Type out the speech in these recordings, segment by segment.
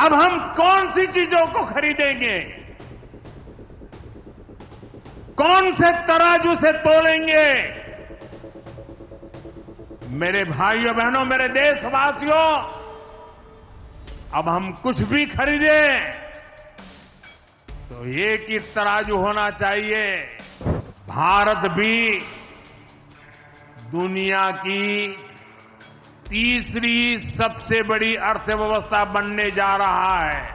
अब हम कौन सी चीजों को खरीदेंगे, कौन से तराजू से तोलेंगे? मेरे भाइयों बहनों, मेरे देशवासियों, अब हम कुछ भी खरीदें तो एक ही तराजू होना चाहिए। भारत भी दुनिया की तीसरी सबसे बड़ी अर्थव्यवस्था बनने जा रहा है।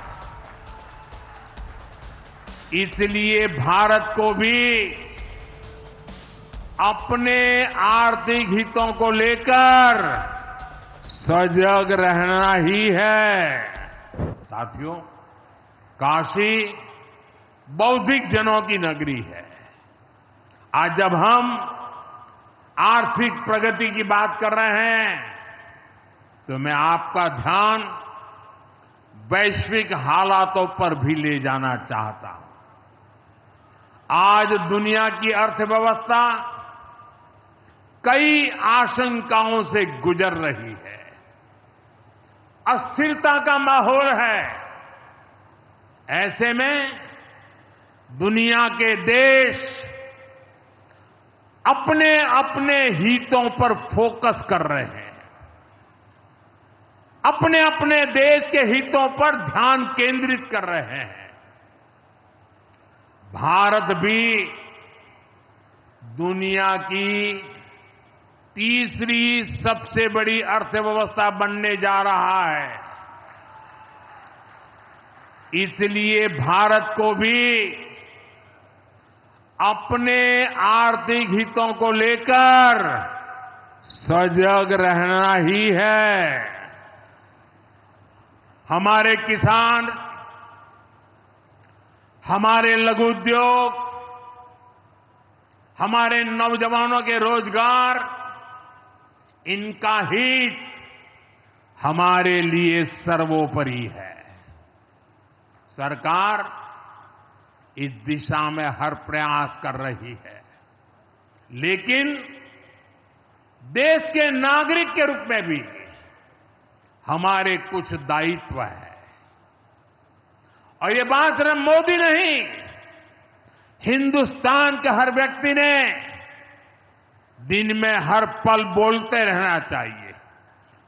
इसलिए भारत को भी अपने आर्थिक हितों को लेकर सजग रहना ही है। साथियों, काशी बौद्धिक जनों की नगरी है। आज जब हम आर्थिक प्रगति की बात कर रहे हैं तो मैं आपका ध्यान वैश्विक हालातों पर भी ले जाना चाहता हूं। आज दुनिया की अर्थव्यवस्था कई आशंकाओं से गुजर रही है। अस्थिरता का माहौल है। ऐसे में दुनिया के देश अपने अपने हितों पर फोकस कर रहे हैं, अपने अपने देश के हितों पर ध्यान केंद्रित कर रहे हैं। भारत भी दुनिया की तीसरी सबसे बड़ी अर्थव्यवस्था बनने जा रहा है। इसलिए भारत को भी अपने आर्थिक हितों को लेकर सजग रहना ही है। हमारे किसान, हमारे लघु उद्योग, हमारे नौजवानों के रोजगार, इनका हित हमारे लिए सर्वोपरि है। सरकार इस दिशा में हर प्रयास कर रही है, लेकिन देश के नागरिक के रूप में भी हमारे कुछ दायित्व है। और ये बात सिर्फ मोदी नहीं, हिंदुस्तान के हर व्यक्ति ने दिन में हर पल बोलते रहना चाहिए,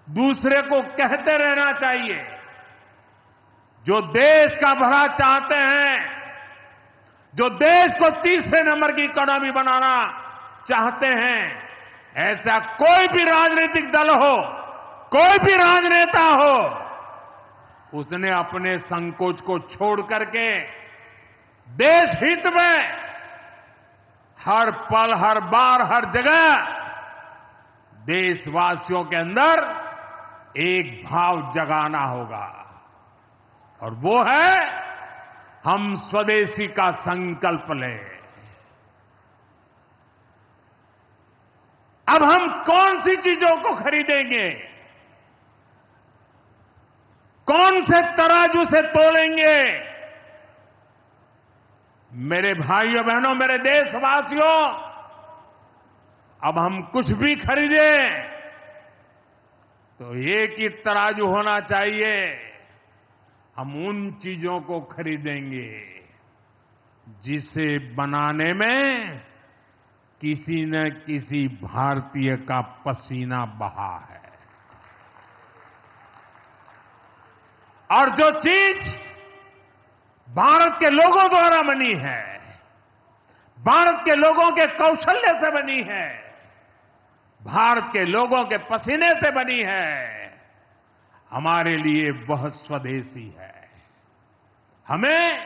दूसरे को कहते रहना चाहिए। जो देश का भला चाहते हैं, जो देश को तीसरे नंबर की इकोनॉमी बनाना चाहते हैं, ऐसा कोई भी राजनीतिक दल हो, कोई भी राजनेता हो, उसने अपने संकोच को छोड़ करके देश हित में हर पल, हर बार, हर जगह देशवासियों के अंदर एक भाव जगाना होगा, और वो है हम स्वदेशी का संकल्प लें। अब हम कौन सी चीजों को खरीदेंगे, कौन से तराजू से तोलेंगे? मेरे भाइयों बहनों, मेरे देशवासियों, अब हम कुछ भी खरीदें तो एक ही तराजू होना चाहिए। हम उन चीजों को खरीदेंगे जिसे बनाने में किसी न किसी भारतीय का पसीना बहा है। और जो चीज भारत के लोगों द्वारा बनी है, भारत के लोगों के कौशल्य से बनी है, भारत के लोगों के पसीने से बनी है, हमारे लिए वह स्वदेशी है। हमें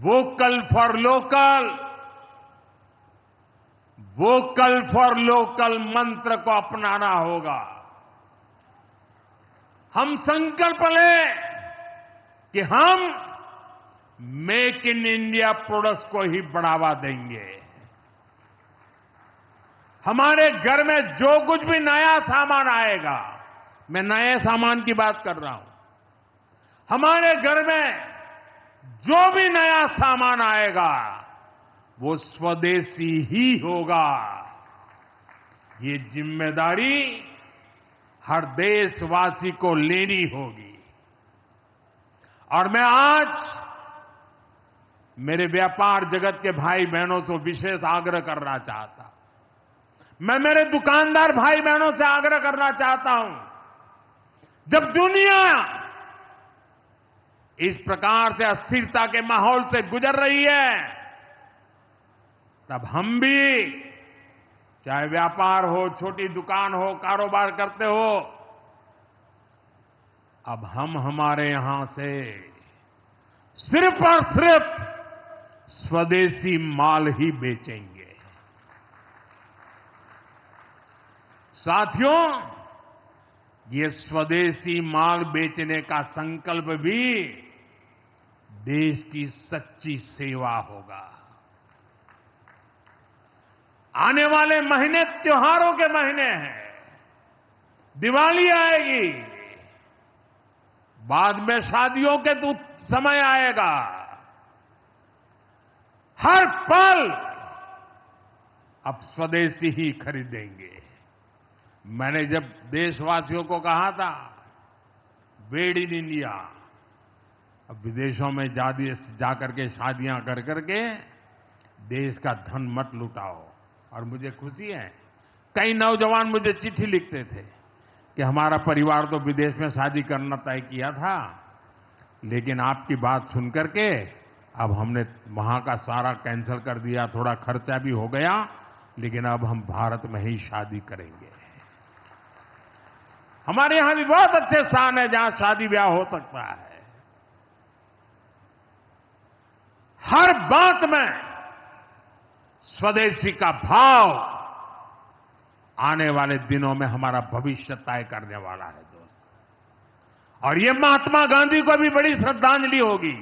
vocal for local, vocal for local मंत्र को अपनाना होगा। हम संकल्प लें कि हम मेक इन इंडिया प्रोडक्ट्स को ही बढ़ावा देंगे। हमारे घर में जो कुछ भी नया सामान आएगा, मैं नए सामान की बात कर रहा हूं, हमारे घर में जो भी नया सामान आएगा वो स्वदेशी ही होगा। ये जिम्मेदारी हर देशवासी को लेनी होगी। और मैं आज मेरे व्यापार जगत के भाई बहनों से विशेष आग्रह करना चाहता हूं। मैं मेरे दुकानदार भाई बहनों से आग्रह करना चाहता हूं, जब दुनिया इस प्रकार से अस्थिरता के माहौल से गुजर रही है, तब हम भी, चाहे व्यापार हो, छोटी दुकान हो, कारोबार करते हो, अब हम हमारे यहां से सिर्फ और सिर्फ स्वदेशी माल ही बेचेंगे। साथियों, ये स्वदेशी माल बेचने का संकल्प भी देश की सच्ची सेवा होगा। आने वाले महीने त्योहारों के महीने हैं, दिवाली आएगी, बाद में शादियों के समय आएगा। हर पल अब स्वदेशी ही खरीदेंगे। मैंने जब देशवासियों को कहा था मेड इन इंडिया, अब विदेशों में जाकर के शादियां कर करके देश का धन मत लुटाओ। और मुझे खुशी है, कई नौजवान मुझे चिट्ठी लिखते थे कि हमारा परिवार तो विदेश में शादी करना तय किया था, लेकिन आपकी बात सुनकर के अब हमने वहां का सारा कैंसिल कर दिया। थोड़ा खर्चा भी हो गया, लेकिन अब हम भारत में ही शादी करेंगे। हमारे यहां भी बहुत अच्छे स्थान है जहां शादी ब्याह हो सकता है। हर बात में स्वदेशी का भाव आने वाले दिनों में हमारा भविष्य तय करने वाला है दोस्तों। और ये महात्मा गांधी को भी बड़ी श्रद्धांजलि होगी।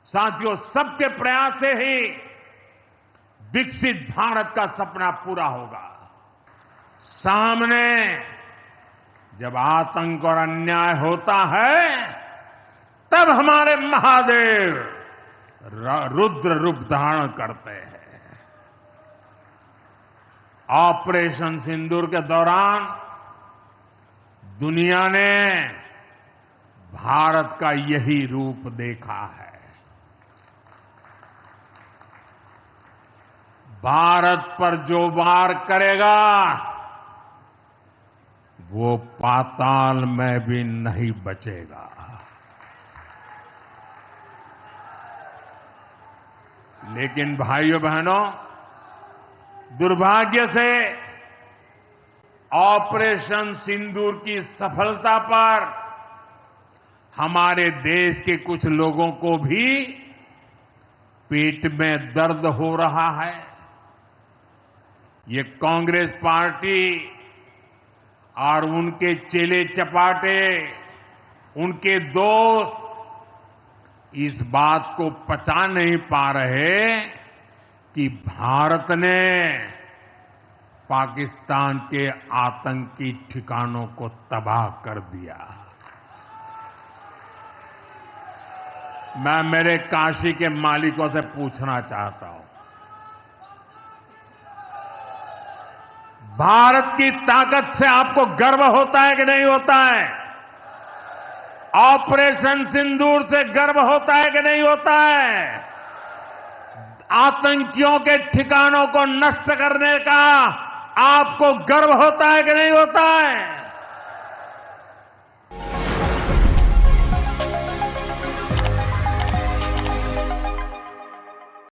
साथियों, सबके प्रयास से ही विकसित भारत का सपना पूरा होगा। सामने जब आतंक और अन्याय होता है, तब हमारे महादेव रुद्र रूप धारण करते हैं। ऑपरेशन सिंदूर के दौरान दुनिया ने भारत का यही रूप देखा है। भारत पर जो वार करेगा वो पाताल में भी नहीं बचेगा। लेकिन भाइयों बहनों, दुर्भाग्य से ऑपरेशन सिंदूर की सफलता पर हमारे देश के कुछ लोगों को भी पेट में दर्द हो रहा है। ये कांग्रेस पार्टी और उनके चेले चपाटे, उनके दोस्त इस बात को पचा नहीं पा रहे कि भारत ने पाकिस्तान के आतंकी ठिकानों को तबाह कर दिया। मैं मेरे काशी के मालिकों से पूछना चाहता हूं, भारत की ताकत से आपको गर्व होता है कि नहीं होता है? ऑपरेशन सिंदूर से गर्व होता है कि नहीं होता है? आतंकियों के ठिकानों को नष्ट करने का आपको गर्व होता है कि नहीं होता है?